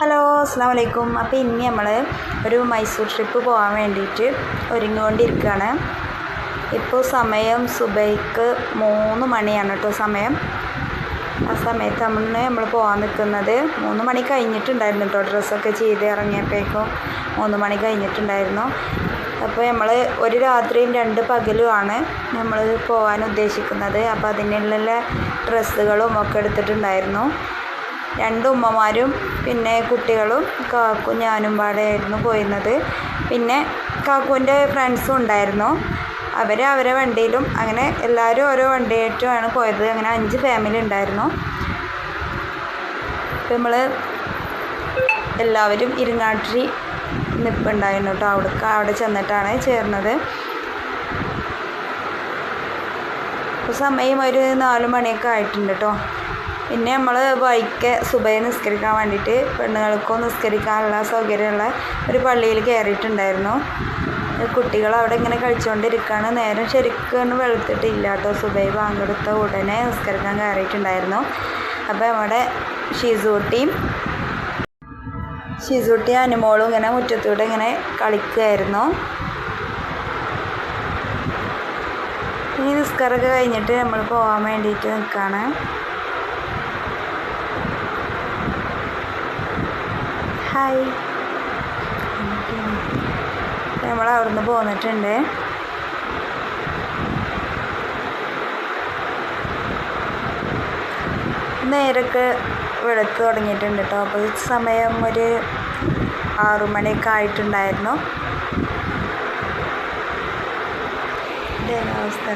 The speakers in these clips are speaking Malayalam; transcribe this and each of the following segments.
ഹലോ അസ്സലാമു അലൈക്കും. അപ്പോൾ ഇനി നമ്മൾ ഒരു മൈസൂർ ട്രിപ്പ് പോകാൻ വേണ്ടിയിട്ട് ഒരുങ്ങിക്കൊണ്ടിരിക്കുകയാണ്. ഇപ്പോൾ സമയം സുബൈക്ക് 3 മണിയാണ് കേട്ടോ സമയം. ആ സമയത്ത് നമ്മൾ പോകാൻ നിൽക്കുന്നത് 3 മണി കഴിഞ്ഞിട്ടുണ്ടായിരുന്നു കേട്ടോ. ഡ്രസ്സൊക്കെ ചെയ്ത് ഇറങ്ങിയപ്പോഴേക്കും 3 മണി കഴിഞ്ഞിട്ടുണ്ടായിരുന്നു. അപ്പോൾ നമ്മൾ ഒരു രാത്രിയും 2 പകലുമാണ് നമ്മൾ പോകാൻ ഉദ്ദേശിക്കുന്നത്. അപ്പോൾ അതിനുള്ള ഡ്രസ്സുകളും ഒക്കെ എടുത്തിട്ടുണ്ടായിരുന്നു. 2 ഉമ്മമാരും പിന്നെ കുട്ടികളും കാക്കും ഞാനും പാടെയായിരുന്നു പോയിരുന്നത്. പിന്നെ കാക്കുവിൻ്റെ ഫ്രണ്ട്സും ഉണ്ടായിരുന്നു. അവരെ വണ്ടിയിലും അങ്ങനെ എല്ലാവരും ഓരോ വണ്ടിയായിട്ടുമാണ് പോയത്. അങ്ങനെ 5 ഫാമിലി ഉണ്ടായിരുന്നു. അപ്പോൾ നമ്മൾ എല്ലാവരും ഇരിങ്ങാട്ടിരി നിൽപ്പുണ്ടായിരുന്നു കേട്ടോ. അവിടെ ചെന്നിട്ടാണ് ചേർന്നത്. ഇപ്പോൾ സമയം ഒരു 4 മണിയൊക്കെ ആയിട്ടുണ്ട് കേട്ടോ. പിന്നെ നമ്മൾ വൈക്ക് സുബൈ നിസ്കരിക്കാൻ വേണ്ടിയിട്ട് പെണ്ണുങ്ങൾക്കോ നിസ്കരിക്കാനുള്ള സൗകര്യമുള്ള ഒരു പള്ളിയിൽ കയറിയിട്ടുണ്ടായിരുന്നു. കുട്ടികൾ അവിടെ ഇങ്ങനെ കളിച്ചുകൊണ്ടിരിക്കുകയാണ്. നേരം ശരിക്കും വെളുത്തിട്ടില്ല കേട്ടോ. സുബൈ പങ്കെടുത്ത ഉടനെ നിസ്കരിക്കാൻ കയറിയിട്ടുണ്ടായിരുന്നു. അപ്പോൾ നമ്മുടെ ഷീസൂട്ടി അനുമോളും ഇങ്ങനെ മുറ്റത്തൂടെ ഇങ്ങനെ കളിക്കുകയായിരുന്നു. ഇനി നിസ്കാരമൊക്കെ കഴിഞ്ഞിട്ട് നമ്മൾ പോകാൻ വേണ്ടിയിട്ട് നിൽക്കുകയാണ്. ഹായ്, നമ്മൾ അവിടുന്ന് പോന്നിട്ടുണ്ട്. നേരൊക്കെ വെളുത്ത് തുടങ്ങിയിട്ടുണ്ട് കേട്ടോ. അപ്പോൾ സമയം ഒരു 6 മണിയൊക്കെ ആയിട്ടുണ്ടായിരുന്നു. അവസ്ഥ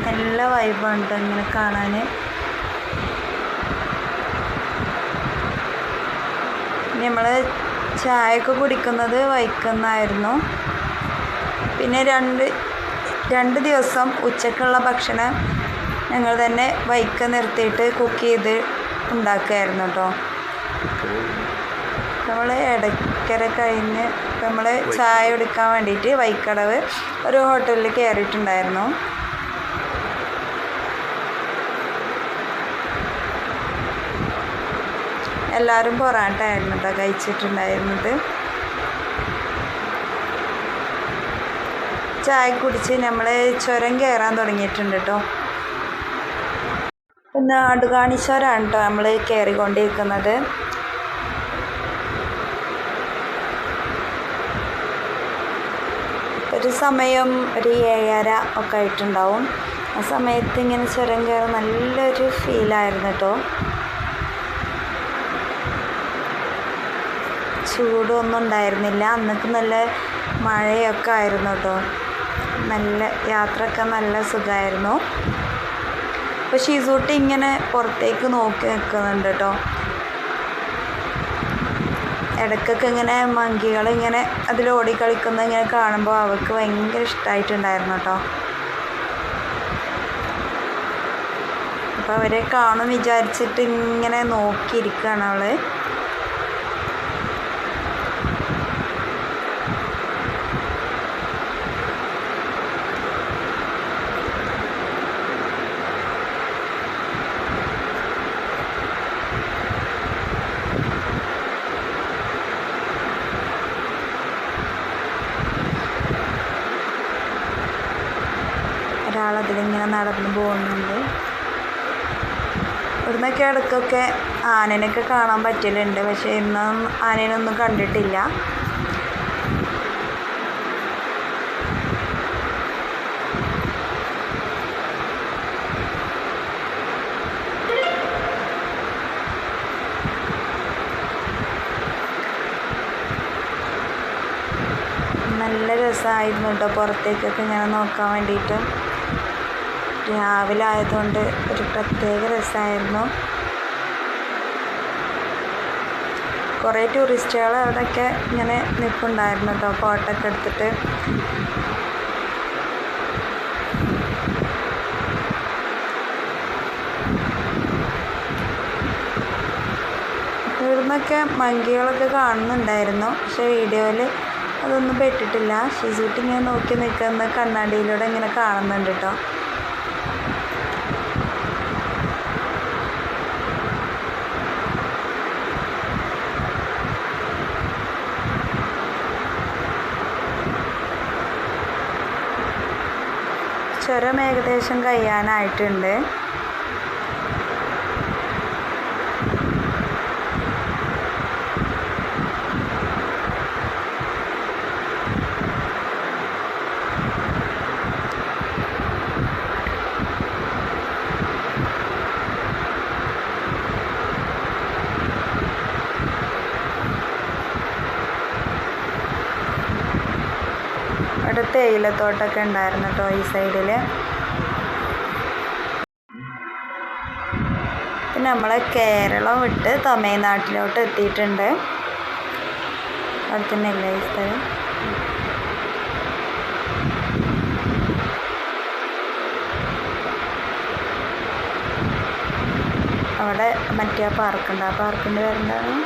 നല്ല വൈബാണ് കേട്ടോ ഇങ്ങനെ കാണാൻ. നമ്മൾ ചായയൊക്കെ കുടിക്കുന്നത് വൈക്കുന്നായിരുന്നു. പിന്നെ രണ്ട് ദിവസം ഉച്ചക്കുള്ള ഭക്ഷണം ഞങ്ങൾ തന്നെ വൈക്ക നിർത്തിയിട്ട് കുക്ക് ചെയ്ത് ഉണ്ടാക്കുമായിരുന്നു കേട്ടോ. നമ്മൾ ഇടയ്ക്കര കഴിഞ്ഞ് നമ്മൾ ചായ കുടിക്കാൻ വേണ്ടിയിട്ട് വൈക്കടവ് ഒരു ഹോട്ടലിൽ കയറിയിട്ടുണ്ടായിരുന്നു. എല്ലാവരും പൊറാട്ട ആയിരുന്നു കേട്ടോ കഴിച്ചിട്ടുണ്ടായിരുന്നത്. ചായ കുടിച്ച് നമ്മൾ ചുരം കയറാൻ തുടങ്ങിയിട്ടുണ്ട് കേട്ടോ. പിന്നെ നാടുകാണി ചുരമാണ് കേട്ടോ നമ്മൾ കയറിക്കൊണ്ടിരിക്കുന്നത്. ഒരു സമയം ഒരു 7:30 ഒക്കെ ആയിട്ടുണ്ടാവും. ആ സമയത്ത് ഇങ്ങനെ ചുരം കയറാൻ നല്ലൊരു ഫീലായിരുന്നു കേട്ടോ. ചൂടൊന്നും ഉണ്ടായിരുന്നില്ല. അന്നൊക്കെ നല്ല മഴയൊക്കെ ആയിരുന്നു കേട്ടോ. നല്ല യാത്രയൊക്കെ നല്ല സുഖമായിരുന്നു. അപ്പോൾ ഷീസൂട്ടി ഇങ്ങനെ പുറത്തേക്ക് നോക്കി നിൽക്കുന്നുണ്ട് കേട്ടോ. ഇടയ്ക്കൊക്കെ ഇങ്ങനെ മങ്കികളിങ്ങനെ അതിലോടി കളിക്കുന്ന ഇങ്ങനെ കാണുമ്പോൾ അവൾക്ക് ഭയങ്കര ഇഷ്ടമായിട്ടുണ്ടായിരുന്നു കേട്ടോ. അപ്പോൾ അവരെ കാണും വിചാരിച്ചിട്ട് ഇങ്ങനെ നോക്കിയിരിക്കുകയാണ് അവൾ. ഒരാളതിലിങ്ങനെ നടന്നു പോകുന്നുണ്ട്. ഇവിടുന്നൊക്കെ ഇടയ്ക്കൊക്കെ ആനേനൊക്കെ കാണാൻ പറ്റലുണ്ട്. പക്ഷേ ഇന്നും ആനേനൊന്നും കണ്ടിട്ടില്ല. നല്ല രസമായിരുന്നു കേട്ടോ പുറത്തേക്കൊക്കെ ഇങ്ങനെ നോക്കാൻ വേണ്ടിയിട്ടും. രാവിലെ ആയതുകൊണ്ട് ഒരു പ്രത്യേക രസമായിരുന്നു. കുറേ ടൂറിസ്റ്റുകൾ അവിടെയൊക്കെ ഇങ്ങനെ നിൽപ്പുണ്ടായിരുന്നു കേട്ടോ ഫോട്ടോ ഒക്കെ എടുത്തിട്ട്. ഇവിടുന്നൊക്കെ മങ്കികളൊക്കെ കാണുന്നുണ്ടായിരുന്നു. പക്ഷേ വീഡിയോയിൽ അതൊന്നും പെട്ടിട്ടില്ല. ഷീസൂട്ടി ഇങ്ങനെ നോക്കി നിൽക്കുന്ന കണ്ണാടിയിലൂടെ ഇങ്ങനെ കാണുന്നുണ്ട് കേട്ടോ. ചുരം ഏകദേശം കഴിയാനായിട്ടുണ്ട്. അവിടെ തേയിലത്തോട്ടമൊക്കെ ഉണ്ടായിരുന്നു കേട്ടോ ഈ സൈഡിൽ. പിന്നെ നമ്മളെ കേരളം വിട്ട് തമിഴ്നാട്ടിലോട്ട് എത്തിയിട്ടുണ്ട്. അവിടെ തന്നെ അല്ലേ ഈ സ്ഥലം? അവിടെ മറ്റേ പാർക്കുണ്ട്. ആ പാർക്കിൻ്റെ പേരെന്താണ്?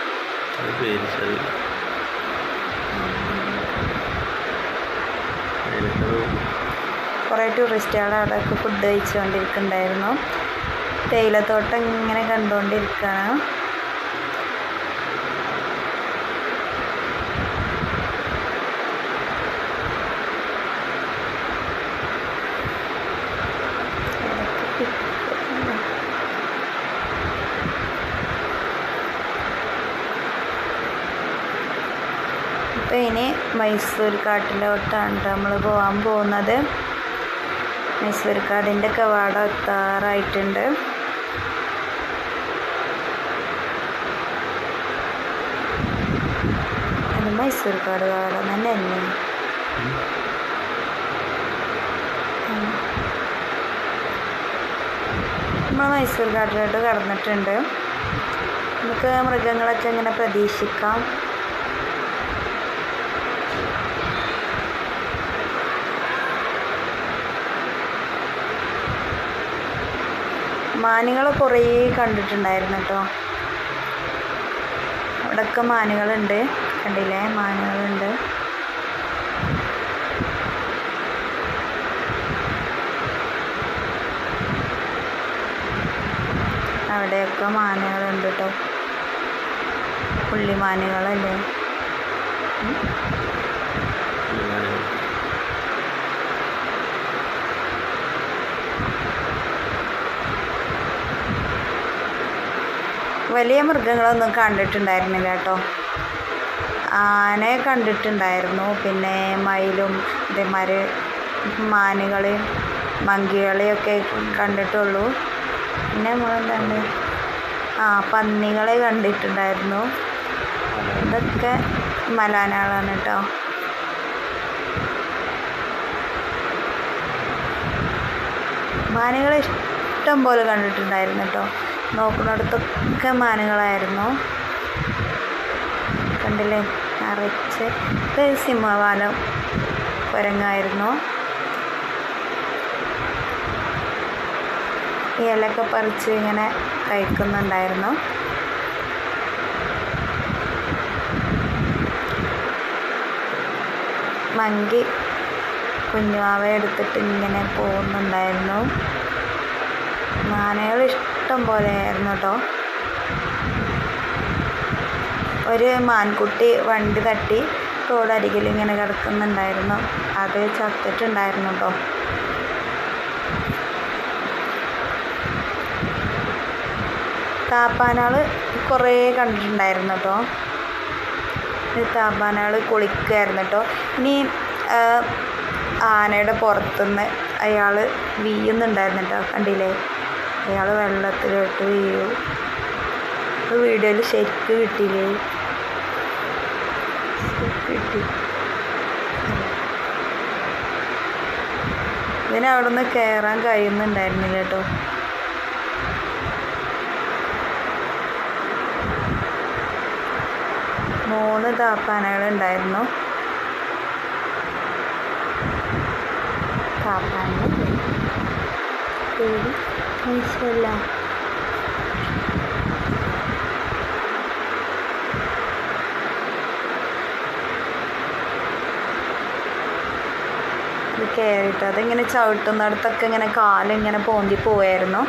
കുറേ ടൂറിസ്റ്റുകൾ അവിടെയൊക്കെ ഫുഡ് കഴിച്ചുകൊണ്ടിരിക്കുന്നുണ്ടായിരുന്നു. തേയിലത്തോട്ടം ഇങ്ങനെ കണ്ടുകൊണ്ടിരിക്കുകയാണ്. അപ്പോൾ ഇനി മൈസൂർ കാട്ടിലോട്ടാണ് നമ്മൾ പോകാൻ പോകുന്നത്. മൈസൂർ കാടിൻ്റെ കവാടം എത്താറായിട്ടുണ്ട്. അത് മൈസൂർ കാട് കവാടം തന്നെയല്ലേ? നമ്മൾ മൈസൂർ കാട്ടിലോട്ട് കടന്നിട്ടുണ്ട്. നമുക്ക് മൃഗങ്ങളൊക്കെ ഇങ്ങനെ പ്രതീക്ഷിക്കാം. മാനുകൾ കുറേ കണ്ടിട്ടുണ്ടായിരുന്നു കേട്ടോ. അവിടെയൊക്കെ മാനുകളുണ്ട്, കണ്ടില്ലേ? മാനുകളുണ്ട്. അവിടെയൊക്കെ മാനുകളുണ്ട് കേട്ടോ. പുള്ളിമാനുകളല്ലേ? വലിയ മൃഗങ്ങളൊന്നും കണ്ടിട്ടുണ്ടായിരുന്നില്ല കേട്ടോ. ആനയെ കണ്ടിട്ടുണ്ടായിരുന്നു, പിന്നെ മയിലും ഇതേമാതിരി മാനുകളെയും മങ്കികളെയൊക്കെ കണ്ടിട്ടുള്ളൂ. പിന്നെ നമ്മളെന്താണ് പന്നികളെ കണ്ടിട്ടുണ്ടായിരുന്നു. ഇതൊക്കെ മലാനകളാണ് കേട്ടോ. മാനുകളെ ഇഷ്ടം പോലെ കണ്ടിട്ടുണ്ടായിരുന്നു കേട്ടോ. നോക്കുന്നിടത്തൊക്കെ മാനുകളായിരുന്നു, കണ്ടില്ലേ? നിറച്ച്. ഇത് സിംഹവാലം കുരങ്ങായിരുന്നു. ഇലയൊക്കെ പറിച്ച് ഇങ്ങനെ കഴിക്കുന്നുണ്ടായിരുന്നു. മങ്കി കുഞ്ഞുവാവ എടുത്തിട്ട് ഇങ്ങനെ പോകുന്നുണ്ടായിരുന്നു. മാനുകൾ ഇഷ്ടം പോലെയായിരുന്നു കേട്ടോ. ഒരു മാൻകുട്ടി വണ്ടി തട്ടി റോഡരികിൽ ഇങ്ങനെ കിടക്കുന്നുണ്ടായിരുന്നു. അത് ചത്തിട്ടുണ്ടായിരുന്നു കേട്ടോ. താപ്പാനകൾ കുറേ കണ്ടിട്ടുണ്ടായിരുന്നു കേട്ടോ. താപ്പാനകൾ കുളിക്കുകയായിരുന്നു കേട്ടോ. ഇനി ആനയുടെ പുറത്തുനിന്ന് അയാൾ വീഴുന്നുണ്ടായിരുന്നു കേട്ടോ, കണ്ടില്ലേ? അയാൾ വെള്ളത്തിലോട്ട് വീഴൂ. അത് വീഡിയോയിൽ ശരിക്ക് കിട്ടിയില്ലേ? കിട്ടി. ഇതിന് അവിടെ നിന്ന് കയറാൻ കഴിയുന്നുണ്ടായിരുന്നില്ല കേട്ടോ. മൂന്ന് താപ്പാനകളുണ്ടായിരുന്നു. താപ്പാന പേര് മനസ്സിലല്ല. കയറിയിട്ട് അതിങ്ങനെ ചവിട്ടുന്നിടത്തൊക്കെ ഇങ്ങനെ കാലിങ്ങനെ പോന്തി പോയായിരുന്നു.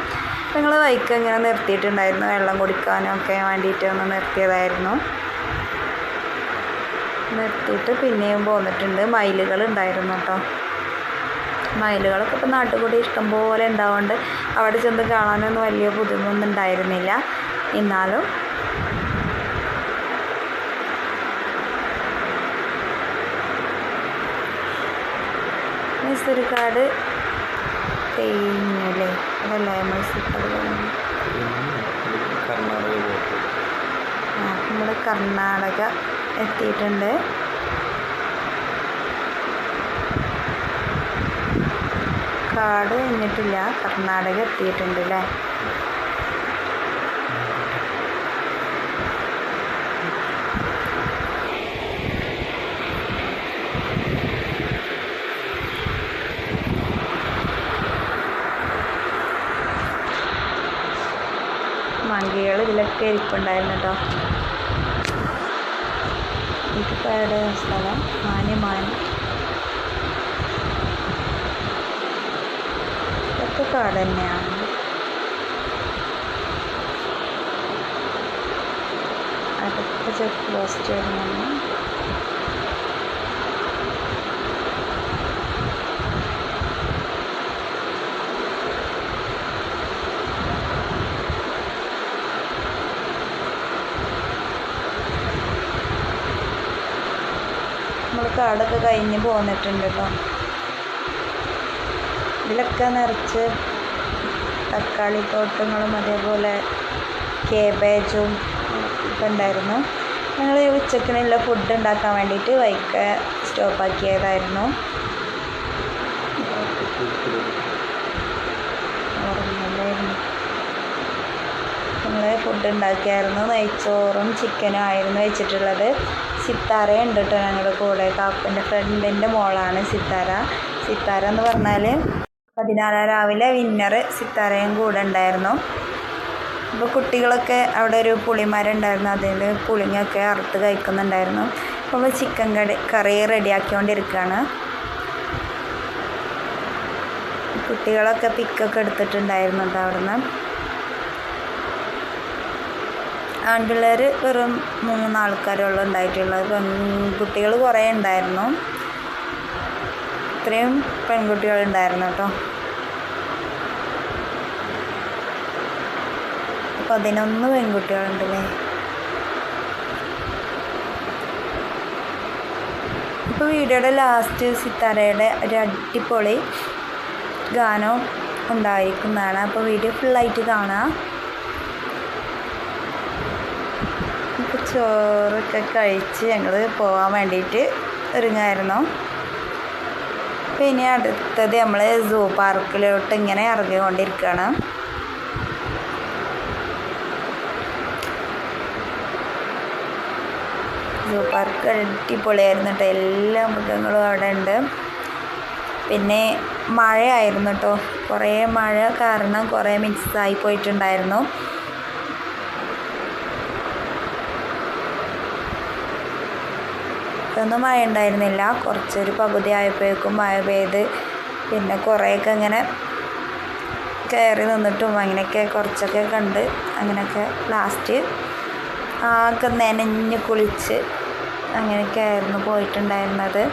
ഞങ്ങൾ വൈക്ക് ഇങ്ങനെ നിർത്തിയിട്ടുണ്ടായിരുന്നു, വെള്ളം കുടിക്കാനും ഒക്കെ വേണ്ടിയിട്ട് ഒന്ന് നിർത്തിയതായിരുന്നു. നിർത്തിയിട്ട് പിന്നെയും പോന്നിട്ടുണ്ട്. മയിലുകൾ ഉണ്ടായിരുന്നു കേട്ടോ. മയിലുകളൊക്കെ ഇപ്പോൾ നാട്ടിൽ കൂടി ഇഷ്ടംപോലെ ഉണ്ടാവുകൊണ്ട് അവിടെ ചെന്ന് കാണാനൊന്നും വലിയ ബുദ്ധിമുട്ടൊന്നും ഉണ്ടായിരുന്നില്ല. എന്നാലും മൈസൂർക്കാട് കഴിഞ്ഞല്ലേ, അതല്ലേ മൈസൂർക്കാട് കഴിഞ്ഞു. നമ്മൾ കർണാടക എത്തിയിട്ടുണ്ട്. കാട് കഴിഞ്ഞിട്ടില്ല, കർണാടക എത്തിയിട്ടുണ്ട് അല്ലേ. മങ്കികൾ ഇതിലൊക്കെ ഇരിപ്പുണ്ടായിരുന്നു കേട്ടോ. ഇതിപ്പോൾ എവിടെ സ്ഥലം? മാന് ഇതൊക്കെ കാട് തന്നെയാണ്. അടുത്ത ചെക്ക് പോസ്റ്റ് വരുന്നു. നമ്മൾ കാടൊക്കെ കഴിഞ്ഞ് പോന്നിട്ടുണ്ട് കേട്ടോ. ഇതിലൊക്കെ നിറച്ച് തക്കാളി തോട്ടങ്ങളും അതേപോലെ കേബേജും ഒക്കെ ഉണ്ടായിരുന്നു. ഞങ്ങൾ ഉച്ചക്കിനുള്ള ഫുഡ് ഉണ്ടാക്കാൻ വേണ്ടിയിട്ട് വൈക്ക സ്റ്റോപ്പാക്കിയതായിരുന്നു. ഓർമ്മയില്ലായിരുന്നു. ഞങ്ങൾ ഫുഡ് ഉണ്ടാക്കിയായിരുന്നു. നെയ്ച്ചോറും ചിക്കനും ആയിരുന്നു വെച്ചിട്ടുള്ളത്. സിത്താര ഉണ്ട് കേട്ടോ ഞങ്ങളുടെ കൂടെ. കാപ്പൻ്റെ ഫ്രണ്ടിൻ്റെ മോളാണ് സിത്താര. സിത്താര എന്ന് പറഞ്ഞാൽ 14 രാവിലെ വിന്നർ സിത്താരയും കൂടെ ഉണ്ടായിരുന്നു. അപ്പോൾ കുട്ടികളൊക്കെ അവിടെ ഒരു പുളിമരം ഉണ്ടായിരുന്നു, അതിൽ പുളിങ്ങൊക്കെ അറുത്ത് കഴിക്കുന്നുണ്ടായിരുന്നു. അപ്പോൾ ചിക്കൻ കറി റെഡിയാക്കിക്കൊണ്ടിരിക്കുകയാണ്. കുട്ടികളൊക്കെ പിക്കൊക്കെ എടുത്തിട്ടുണ്ടായിരുന്നു കേട്ടോ അവിടുന്ന്. ആൺപിള്ളേർ വെറും 3 ആൾക്കാരുള്ള ഉണ്ടായിട്ടുള്ളത്. പെൺകുട്ടികൾ കുറേ ഉണ്ടായിരുന്നു. ഇത്രയും പെൺകുട്ടികളുണ്ടായിരുന്നു കേട്ടോ. 11 പെൺകുട്ടികളുണ്ടല്ലേ. ഇപ്പോൾ വീഡിയോയുടെ ലാസ്റ്റ് സിത്താരയുടെ ഒരു അടിപൊളി ഗാനം ഉണ്ടായിരിക്കുന്നതാണ്. അപ്പോൾ വീഡിയോ ഫുള്ളായിട്ട് കാണാം. ഇപ്പോൾ ചോറൊക്കെ കഴിച്ച് ഞങ്ങൾ പോകാൻ വേണ്ടിയിട്ട് ഒരുങ്ങായിരുന്നു. അപ്പോൾ ഇനി അടുത്തത് നമ്മൾ സൂ പാർക്കിലോട്ട് ഇങ്ങനെ ഇറങ്ങിക്കൊണ്ടിരിക്കുകയാണ്. സൂ പാർക്ക് അടിപൊളിയായിരുന്നു കേട്ടോ. എല്ലാ മൃഗങ്ങളും അവിടെ ഉണ്ട്. പിന്നെ മഴയായിരുന്നു കേട്ടോ. കുറേ മഴ കാരണം കുറേ മിക്സായി പോയിട്ടുണ്ടായിരുന്നു. ഇതൊന്നും മഴ ഉണ്ടായിരുന്നില്ല. കുറച്ചൊരു പകുതി ആയപ്പോഴേക്കും മഴ പെയ്ത് പിന്നെ കുറേയൊക്കെ ഇങ്ങനെ കയറി നിന്നിട്ടും അങ്ങനെയൊക്കെ കുറച്ചൊക്കെ കണ്ട് അങ്ങനെയൊക്കെ ലാസ്റ്റ് ആകെ നനഞ്ഞ് കുളിച്ച് അങ്ങനെയൊക്കെ ആയിരുന്നു പോയിട്ടുണ്ടായിരുന്നത്.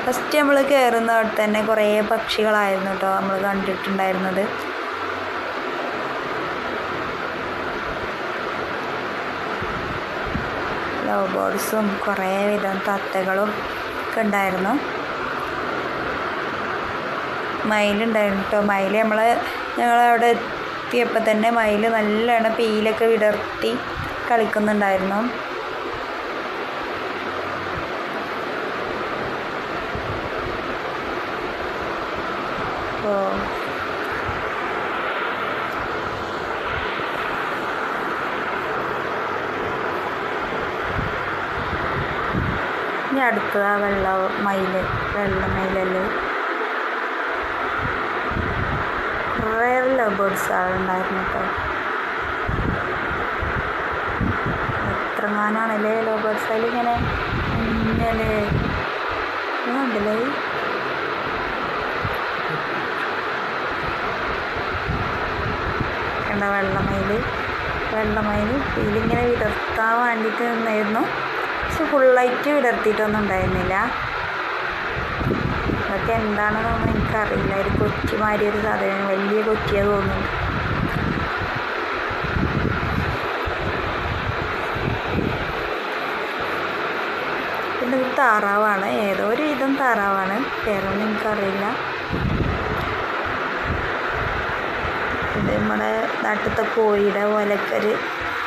ഫസ്റ്റ് നമ്മൾ കയറുന്ന അവിടെ തന്നെ കുറേ പക്ഷികളായിരുന്നു കേട്ടോ നമ്മൾ കണ്ടിട്ടുണ്ടായിരുന്നത്. ലവ് ബേർഡ്സും കുറേ വിധം തത്തകളും ഒക്കെ ഉണ്ടായിരുന്നു. മയിലുണ്ടായിരുന്നു കേട്ടോ. മയിൽ ഞങ്ങളവിടെ എത്തിയപ്പോൾ തന്നെ മയിൽ നല്ലോണം പീലൊക്കെ വിടർത്തി കളിക്കുന്നുണ്ടായിരുന്നു. അപ്പോൾ ഇനി അടുത്തതാ വെള്ള മയിലല്ലേ. കുറേ ലവ് ബേർഡ്സ് ഉണ്ടായിരുന്നു കേട്ടോ. എത്രങ്ങാനാണല്ലേ ലവ് ബേർഡ്സ് അതിലിങ്ങനെ ഇങ്ങനെ ഉണ്ടല്ലേ. എന്താ വെള്ളമയിൽ ഇതിലിങ്ങനെ വിടർത്താൻ വേണ്ടിയിട്ട് നിന്നായിരുന്നു. പക്ഷെ ഫുള്ളായിട്ട് വിടർത്തിയിട്ടൊന്നും ഉണ്ടായിരുന്നില്ല. ഇതൊക്കെ എന്താണെന്നൊന്നും എനിക്കറിയില്ല. ഒരു കൊച്ചിമാരി ഒരു സാധനം, വലിയ കൊച്ചിയെ തോന്നുന്നു. പിന്നെ ഇത് താറാവാണ്, ഏതോ ഒരു വിധം താറാവാണ്, പേരൊന്നും എനിക്കറിയില്ല. ഇത് നമ്മുടെ നാട്ടിലത്തെ കോഴിയുടെ പോലൊക്കെ ഒരു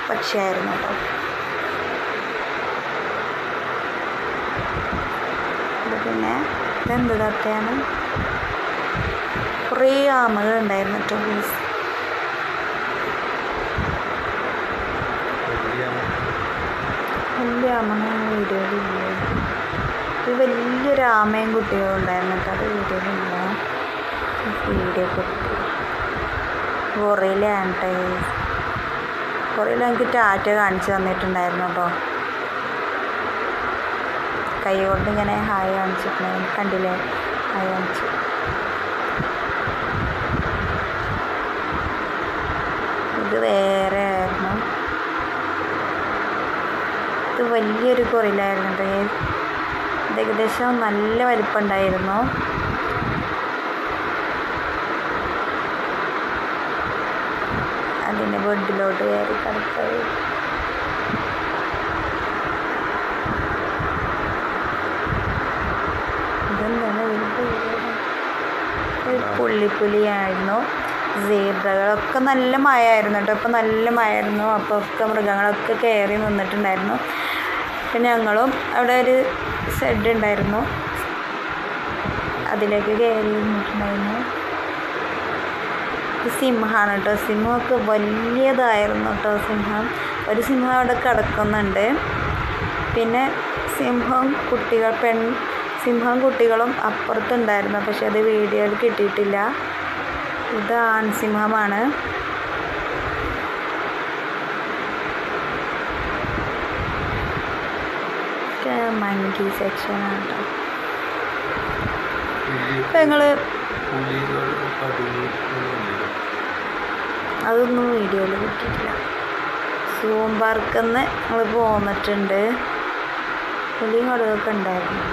പക്ഷിയായിരുന്നു കേട്ടോ. പിന്നെ ഇതെന്ത് തത്തയാണ്? കുറേ ആമകൾ ഉണ്ടായിരുന്നു കേട്ടോ. പ്ലീസ് വലിയ ആമ വീഡിയോയിലില്ല. ഇത് വലിയൊരു ആമയും കുട്ടികളും ഉണ്ടായിരുന്നു കേട്ടോ. അത് വീഡിയോയിലില്ല. വീഡിയോ കൊടുത്തു. ഗൊറില്ലയാണ് കേട്ടോ. ഗൊറില്ല എനിക്ക് ടാറ്റ കാണിച്ചു തന്നിട്ടുണ്ടായിരുന്നു കേട്ടോ. കൈ കൊണ്ട് ഇങ്ങനെ ഹായ് കാണിച്ചിട്ടുണ്ടായിരുന്നു, കണ്ടില്ലേ? ഹായ് കാണിച്ചു. ഇത് വേറെ ആയിരുന്നു. ഇത് വലിയൊരു ഗൊറില്ലായിരുന്നു കേട്ടോ. ഇത് ഏകദേശം നല്ല വലിപ്പമുണ്ടായിരുന്നു. അതിൻ്റെ ബെഡിലോട്ട് കയറി കിടക്കുന്നത്. ഇതെന്താണ്? ഒരു പുള്ളിപ്പുലിയായിരുന്നു. സീബ്രകളൊക്കെ നല്ല മഴയായിരുന്നു കേട്ടോ. ഇപ്പം നല്ല മഴയായിരുന്നു. അപ്പോൾ ഒക്കെ മൃഗങ്ങളൊക്കെ കയറി നിന്നിട്ടുണ്ടായിരുന്നു. അപ്പം ഞങ്ങളും അവിടെ ഒരു ഷെഡ് ഉണ്ടായിരുന്നു, അതിലേക്ക് കയറി നിന്നിട്ടുണ്ടായിരുന്നു. ഇത് സിംഹമാണ് കേട്ടോ. സിംഹമൊക്കെ വലിയതായിരുന്നു കേട്ടോ. ഒരു സിംഹം അവിടെ കിടക്കുന്നുണ്ട്. പിന്നെ സിംഹം കുട്ടികളും അപ്പുറത്തുണ്ടായിരുന്നു, പക്ഷെ അത് വീഡിയോയിൽ കിട്ടിയിട്ടില്ല. ഇത് ആൺസിംഹമാണ്. മങ്കി സെക്ഷനാണ് കേട്ടോ. ഇപ്പം ഞങ്ങൾ അതൊന്നും വീഡിയോയിൽ കിട്ടിയിട്ടില്ല. സൂം പാർക്കിൽ നിന്ന് ഞങ്ങൾ പോന്നിട്ടുണ്ട്. പുലിയും കടുകൊക്കെ ഉണ്ടായിരുന്നു.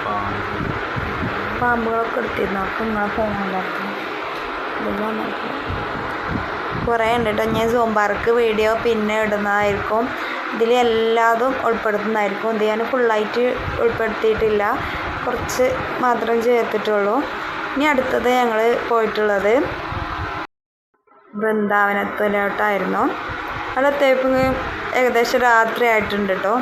പാമ്പുകളൊക്കെ എടുത്തിരുന്നു. അപ്പം നിങ്ങളെ ഫോണിലായിരുന്നു. കുറേ ഉണ്ട് കേട്ടോ. ഞാൻ സൂം പാർക്ക് വീഡിയോ പിന്നെ ഇടുന്നതായിരിക്കും. ഇതിൽ എല്ലാതും ഉൾപ്പെടുത്തുന്നതായിരിക്കും. ഇത് ഞാൻ ഫുള്ളായിട്ട് ഉൾപ്പെടുത്തിയിട്ടില്ല, കുറച്ച് മാത്രം ചേർത്തിട്ടുള്ളൂ. ഇനി അടുത്തത് ഞങ്ങൾ പോയിട്ടുള്ളത് വൃന്ദാവനത്തിലോട്ടായിരുന്നു. അവിടെ എത്തിയപ്പോൾ ഏകദേശം രാത്രി ആയിട്ടുണ്ട് കേട്ടോ.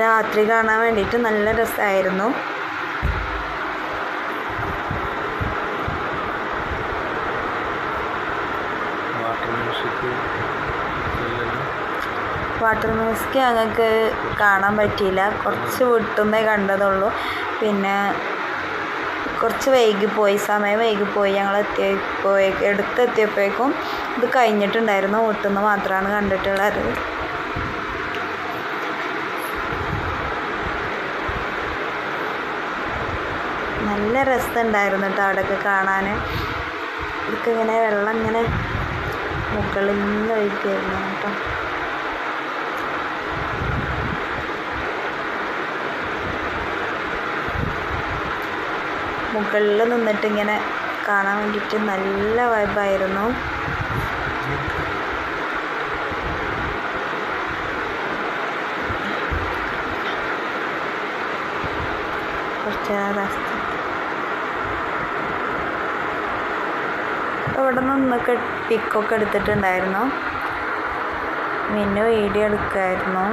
രാത്രി കാണാൻ വേണ്ടിയിട്ട് നല്ല രസമായിരുന്നു. വാട്ടർ മ്യൂസിക് ഞങ്ങൾക്ക് കാണാൻ പറ്റിയില്ല, കുറച്ച് വിട്ടുന്നേ കണ്ടതുള്ളൂ. പിന്നെ കുറച്ച് സമയം വൈകിപ്പോയി. ഞങ്ങൾ എടുത്തെത്തിയപ്പോഴേക്കും ഇത് കഴിഞ്ഞിട്ടുണ്ടായിരുന്നു. വിട്ടുന്ന് മാത്രമാണ് കണ്ടിട്ടുള്ളത്. നല്ല രസമുണ്ടായിരുന്നു കേട്ടോ അവിടെയൊക്കെ കാണാൻ. ഇതൊക്കെ ഇങ്ങനെ വെള്ളം ഇങ്ങനെ മുകളിൽ നിന്ന് ഒഴിക്കുകയായിരുന്നു കേട്ടോ. മുകളിൽ നിന്നിട്ട് ഇങ്ങനെ കാണാൻ വേണ്ടിയിട്ട് നല്ല വൈബായിരുന്നു. കുറച്ച് അവിടെ നിന്നൊക്കെ പിക്കൊക്കെ എടുത്തിട്ടുണ്ടായിരുന്നു. പിന്നെ വീഡിയോ എടുക്കുമായിരുന്നു.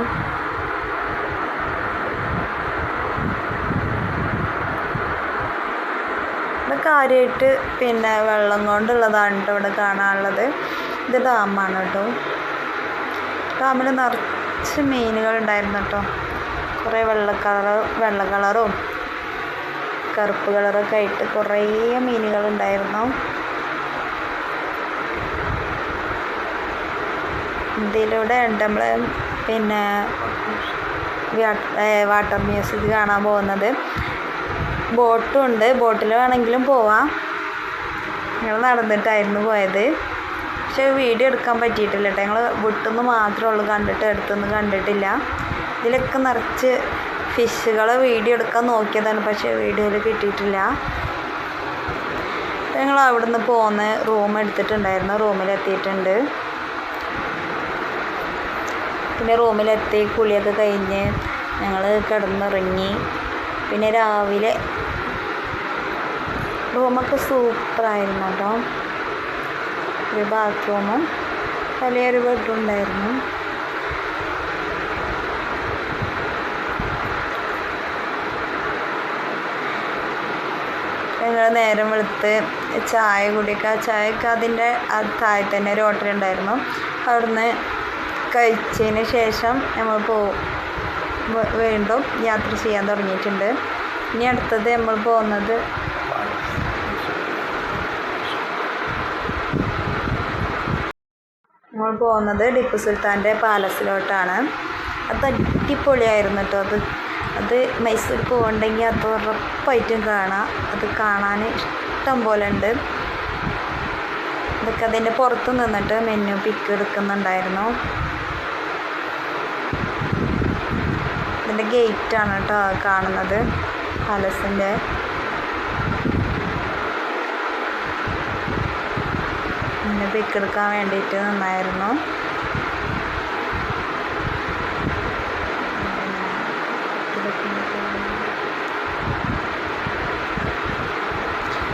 ഇത് കാര്യമായിട്ട് പിന്നെ വെള്ളം കൊണ്ടുള്ളതാണ് കേട്ടോ ഇവിടെ കാണാനുള്ളത്. ഇത് ഡാമാണ് കേട്ടോ. ഡാമിൽ നിറച്ച് മീനുകൾ ഉണ്ടായിരുന്നു കേട്ടോ. കുറേ വെള്ള കളറും കറുപ്പ് കളറൊക്കെ ആയിട്ട് കുറേ മീനുകളുണ്ടായിരുന്നു. ഇതിലൂടെ ഉണ്ട് നമ്മൾ പിന്നെ വാട്ടർ മ്യൂസിക് കാണാൻ പോകുന്നത്. ബോട്ടും ഉണ്ട്, ബോട്ടിൽ വേണമെങ്കിലും പോവാം. ഞങ്ങൾ നടന്നിട്ടായിരുന്നു പോയത്, പക്ഷേ വീഡിയോ എടുക്കാൻ പറ്റിയിട്ടില്ല കേട്ടോ. ഞങ്ങൾ വിട്ടുനിന്ന് മാത്രമേ ഉള്ളൂ കണ്ടിട്ട്, അടുത്തൊന്നും കണ്ടിട്ടില്ല. ഇതിലൊക്കെ നിറച്ച് ഫിഷുകളെ വീഡിയോ എടുക്കാൻ നോക്കിയതാണ്, പക്ഷേ വീഡിയോയിൽ കിട്ടിയിട്ടില്ല. ഞങ്ങൾ അവിടെ നിന്ന് പോന്ന് റൂം എടുത്തിട്ടുണ്ടായിരുന്നു. റൂമിലെത്തിയിട്ടുണ്ട്. പിന്നെ റൂമിലെത്തി കുളിയൊക്കെ കഴിഞ്ഞ് ഞങ്ങൾ കിടന്നിറങ്ങി. പിന്നെ രാവിലെ റൂമൊക്കെ സൂപ്പറായിരുന്നു കേട്ടോ. ഒരു ബാത്റൂമും വലിയൊരു ബെഡും ഉണ്ടായിരുന്നു. ഞങ്ങൾ നേരം വെളുത്ത് ചായ കുടിക്കുക. ചായക്ക് അതിൻ്റെ താഴെ തന്നെ ഒരു ഹോട്ടൽ ഉണ്ടായിരുന്നു. അവിടുന്ന് കഴിച്ചതിന് ശേഷം നമ്മൾ വീണ്ടും യാത്ര ചെയ്യാൻ തുടങ്ങിയിട്ടുണ്ട്. ഇനി അടുത്തത് നമ്മൾ പോകുന്നത് ടിപ്പു സുൽത്താൻ്റെ പാലസിലോട്ടാണ്. അത് അടിപൊളിയായിരുന്നു കേട്ടോ. അത് മൈസൂർ പോകണ്ടെങ്കിൽ അത് ഉറപ്പായിട്ടും കാണാം. അത് കാണാൻ ഇഷ്ടം പോലെ ഉണ്ട്. ഇതൊക്കെ അതിൻ്റെ പുറത്ത് നിന്നിട്ട് മെനു പിക്ക് എടുക്കുന്നുണ്ടായിരുന്നു. ഇതിൻ്റെ ഗേറ്റാണ് കേട്ടോ കാണുന്നത്, പാലസിൻ്റെ. മെനു പിക്ക് എടുക്കാൻ വേണ്ടിയിട്ട് നിന്നായിരുന്നു.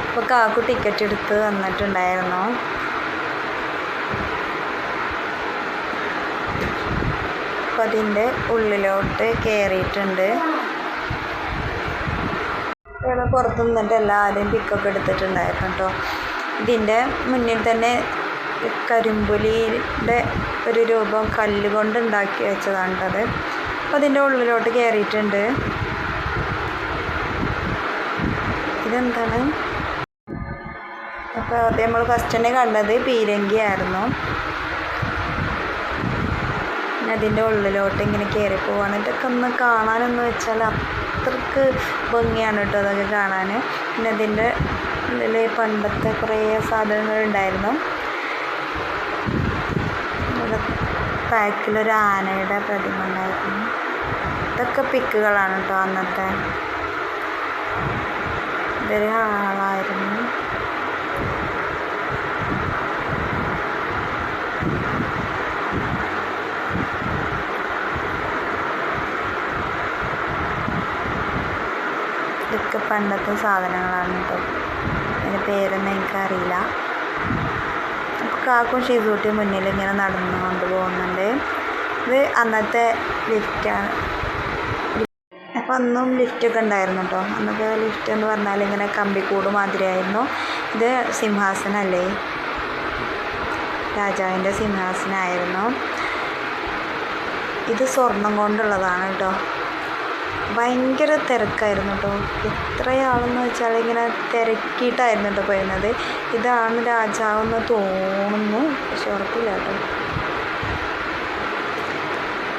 അപ്പോൾ കാക്കു ടിക്കറ്റ് എടുത്ത് വന്നിട്ടുണ്ടായിരുന്നു. അപ്പോൾ അതിൻ്റെ ഉള്ളിലോട്ട് കയറിയിട്ടുണ്ട്. ഇവിടെ പുറത്ത് നിന്നിട്ട് എല്ലാവരും പിക്കൊക്കെ എടുത്തിട്ടുണ്ടായിരുന്നു കേട്ടോ. ഇതിൻ്റെ മുന്നിൽ തന്നെ കരിമ്പുലിയുടെ ഒരു രൂപം കല്ലുകൊണ്ട് ഉണ്ടാക്കി വെച്ചതാണ് കേട്ടത്. അപ്പോൾ അതിൻ്റെ ഉള്ളിലോട്ട് കയറിയിട്ടുണ്ട്. ഇതെന്താണ്? അപ്പോൾ അത് നമ്മൾ ഫസ്റ്റ് തന്നെ കണ്ടത് പീരങ്കിയായിരുന്നു. പിന്നെ അതിൻ്റെ ഉള്ളിലോട്ട് ഇങ്ങനെ കയറി പോവാണ്. ഇതൊക്കെ ഒന്ന് കാണാനെന്ന് വെച്ചാൽ അത്രക്ക് ഭംഗിയാണ് കേട്ടോ അതൊക്കെ കാണാൻ. പിന്നെ അതിൻ്റെ ഉള്ളിൽ പണ്ടത്തെ കുറേ സാധനങ്ങളുണ്ടായിരുന്നു. ബാക്കിലൊരു ആനയുടെ പ്രതിമ ഉണ്ടായിരുന്നു. ഇതൊക്കെ പിക്കുകളാണ് കേട്ടോ അന്നത്തെ. ഇതൊരു ആളായിരുന്നു. ഇതൊക്കെ പണ്ടത്തെ സാധനങ്ങളാണ് കേട്ടോ. അതിൻ്റെ പേരൊന്നും എനിക്കറിയില്ല. അപ്പോൾ കാക്കും ഷീസൂട്ടി മുന്നിൽ ഇങ്ങനെ നടന്നു കൊണ്ട് പോകുന്നുണ്ട്. ഇത് അന്നത്തെ ലിഫ്റ്റാണ്. അപ്പോൾ അന്നും ലിഫ്റ്റൊക്കെ ഉണ്ടായിരുന്നു കേട്ടോ. അന്നത്തെ ലിഫ്റ്റ് എന്ന് പറഞ്ഞാൽ ഇങ്ങനെ കമ്പിക്കൂട് മാതിരിയായിരുന്നു. ഇത് സിംഹാസനമല്ലേ, രാജാവിൻ്റെ സിംഹാസനമായിരുന്നു. ഇത് സ്വർണം കൊണ്ടുള്ളതാണ് കേട്ടോ. ഭയങ്കര തിരക്കായിരുന്നു കേട്ടോ. എത്രയാളെന്ന് വെച്ചാൽ ഇങ്ങനെ തിരക്കിയിട്ടായിരുന്നു കേട്ടോ പോയിരുന്നത്. ഇതാണ് രാജാവെന്ന് തോന്നുന്നു, പക്ഷെ ഉറപ്പില്ല കേട്ടോ.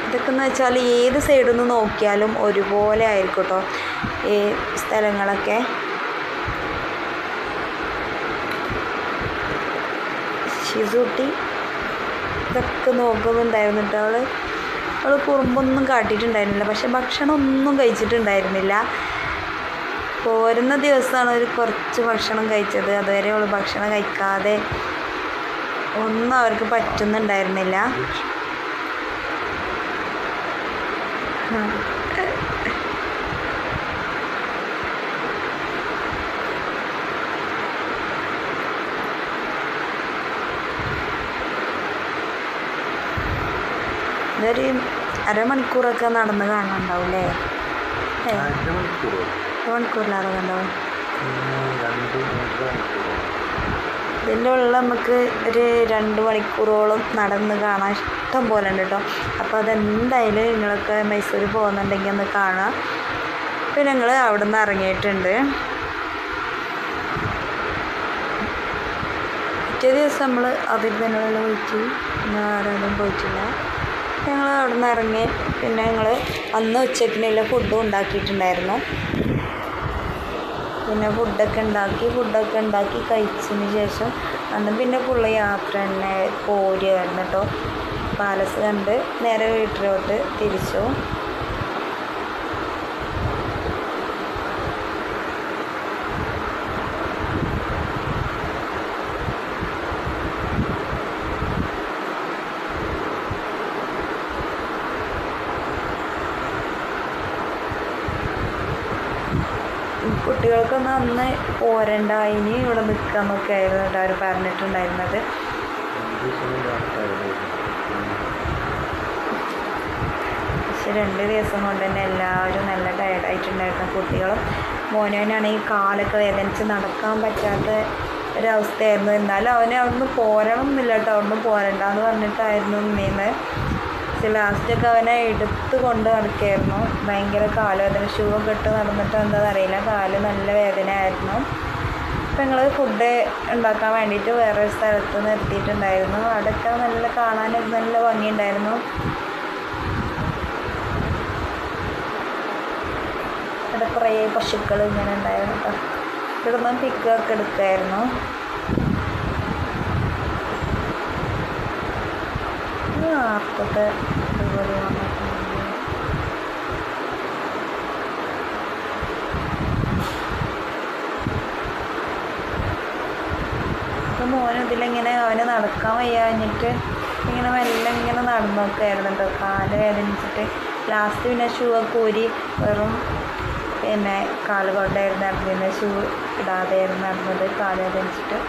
ഇതൊക്കെ എന്ന് വെച്ചാൽ ഏത് സൈഡിൽ നിന്ന് നോക്കിയാലും ഒരുപോലെ ആയിരിക്കും കേട്ടോ ഈ സ്ഥലങ്ങളൊക്കെ. ഷിസൂട്ടി ഇതൊക്കെ നോക്കുന്നുണ്ടായിരുന്നു കേട്ടോ. അവൾ കുറുമ്പൊന്നും കാട്ടിയിട്ടുണ്ടായിരുന്നില്ല, പക്ഷെ ഭക്ഷണം ഒന്നും കഴിച്ചിട്ടുണ്ടായിരുന്നില്ല. പോരുന്ന ദിവസമാണ് ഒരു കുറച്ച് ഭക്ഷണം കഴിച്ചത്. അതുവരെ അവൾ ഭക്ഷണം കഴിക്കാതെ ഒന്നും അവർക്ക് പറ്റുന്നുണ്ടായിരുന്നില്ല. ഇതൊരു അരമണിക്കൂറൊക്കെ നടന്ന് കാണാനുണ്ടാവില്ലേ? മണിക്കൂറിലാറോ കണ്ടാവും. ഇതിൻ്റെ ഉള്ളിൽ നമുക്ക് ഒരു 2 മണിക്കൂറോളം നടന്ന് കാണാൻ ഇഷ്ടം പോലെ ഉണ്ട് കേട്ടോ. അപ്പോൾ അതെന്തായാലും നിങ്ങളൊക്കെ മൈസൂർ പോകുന്നുണ്ടെങ്കിൽ ഒന്ന് കാണാം. പിന്നെ ഞങ്ങൾ അവിടെ നിന്ന് ഇറങ്ങിയിട്ടുണ്ട്. പിറ്റേ ദിവസം നമ്മൾ അതിൽ തന്നെ പോയിട്ട് പിന്നെ ആരോടും പോയിട്ടില്ല. ഞങ്ങൾ അവിടെ നിന്ന് ഇറങ്ങി. പിന്നെ ഞങ്ങൾ അന്ന് ഉച്ചക്കിനുള്ള ഫുഡും ഉണ്ടാക്കിയിട്ടുണ്ടായിരുന്നു. പിന്നെ ഫുഡൊക്കെ ഉണ്ടാക്കി കഴിച്ചതിന് ശേഷം അന്ന് പിന്നെ ഫുള്ള് യാത്ര തന്നെ പോരുകയായിരുന്നു കേട്ടോ. പാലസ് കണ്ട് നേരെ വീട്ടിലോട്ട് തിരിച്ചു. കുട്ടികൾക്കൊന്നും അന്ന് പോരണ്ട, ഇനി ഇവിടെ നിൽക്കാമെന്നൊക്കെ ആയിരുന്നു കേട്ടോ അവർ പറഞ്ഞിട്ടുണ്ടായിരുന്നത്. പക്ഷെ 2 ദിവസം കൊണ്ട് തന്നെ എല്ലാവരും നല്ല ടയർഡായിട്ടുണ്ടായിരുന്നു. കുട്ടികളും മോനവനാണെങ്കിൽ കാലൊക്കെ വേദനിച്ച് നടക്കാൻ പറ്റാത്ത ഒരവസ്ഥയായിരുന്നു. എന്നാലും അവന് അവിടുന്ന് പോരണം എന്നില്ല കേട്ടോ, അവിടുന്ന് പോരണ്ടെന്ന് പറഞ്ഞിട്ടായിരുന്നു നിന്നത്. പക്ഷെ ലാസ്റ്റൊക്കെ അവനെ എടുത്ത് കൊണ്ട് നടക്കുകയായിരുന്നു. ഭയങ്കര കാലുവേദന, ഷൂ ഒക്കെ ഇട്ട് നടന്നിട്ട് എന്താണെന്ന് അറിയില്ല, കാല് നല്ല വേദന ആയിരുന്നു. അപ്പം ഞങ്ങൾ ഫുഡ് ഉണ്ടാക്കാൻ വേണ്ടിയിട്ട് വേറെ സ്ഥലത്ത് നിർത്തിയിട്ടുണ്ടായിരുന്നു. അവിടെയൊക്കെ നല്ല കാണാൻ നല്ല ഭംഗിയുണ്ടായിരുന്നു. അവിടെ കുറേ പശുക്കൾ ഇങ്ങനെ ഉണ്ടായിരുന്നു കേട്ടോ. ഇവിടുന്ന് പിക്കൊക്കെ എടുക്കുമായിരുന്നു. അപ്പത്തെ അതുപോലെ വന്നിട്ടുണ്ട്. അപ്പം മോനും ഇതിലിങ്ങനെ അവന് നടക്കാൻ വയ്യാഞ്ഞിട്ട് ഇങ്ങനെ മെല്ലെ ഇങ്ങനെ നടന്നു നോക്കുകയായിരുന്നു കേട്ടോ, കാല് വേദനിച്ചിട്ട്. ലാസ്റ്റ് പിന്നെ ഷൂ ഒക്കെ ഊരി വെറും പിന്നെ കാല് കൊണ്ടായിരുന്നു നടന്നിരുന്നത്, ഷൂ ഇടാതെയായിരുന്നു നടന്നത്. കാല് വേദനിച്ചിട്ട്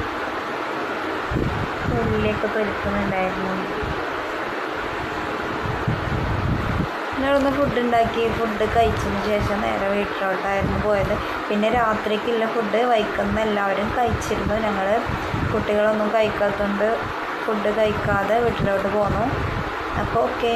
ഉള്ളിലേക്ക് തൊലിക്കുന്നുണ്ടായിരുന്നു. പിന്നെ അവിടുന്ന് ഫുഡ് ഉണ്ടാക്കി, ഫുഡ് കഴിച്ചതിന് ശേഷം നേരെ വീട്ടിലോട്ടായിരുന്നു പോയത്. പിന്നെ രാത്രിക്കുള്ള ഫുഡ് വൈകുന്ന എല്ലാവരും കഴിച്ചിരുന്നു. ഞങ്ങൾ കുട്ടികളൊന്നും കഴിക്കാത്തതുകൊണ്ട് ഫുഡ് കഴിക്കാതെ വീട്ടിലോട്ട് പോന്നു. അപ്പോൾ ഓക്കേ.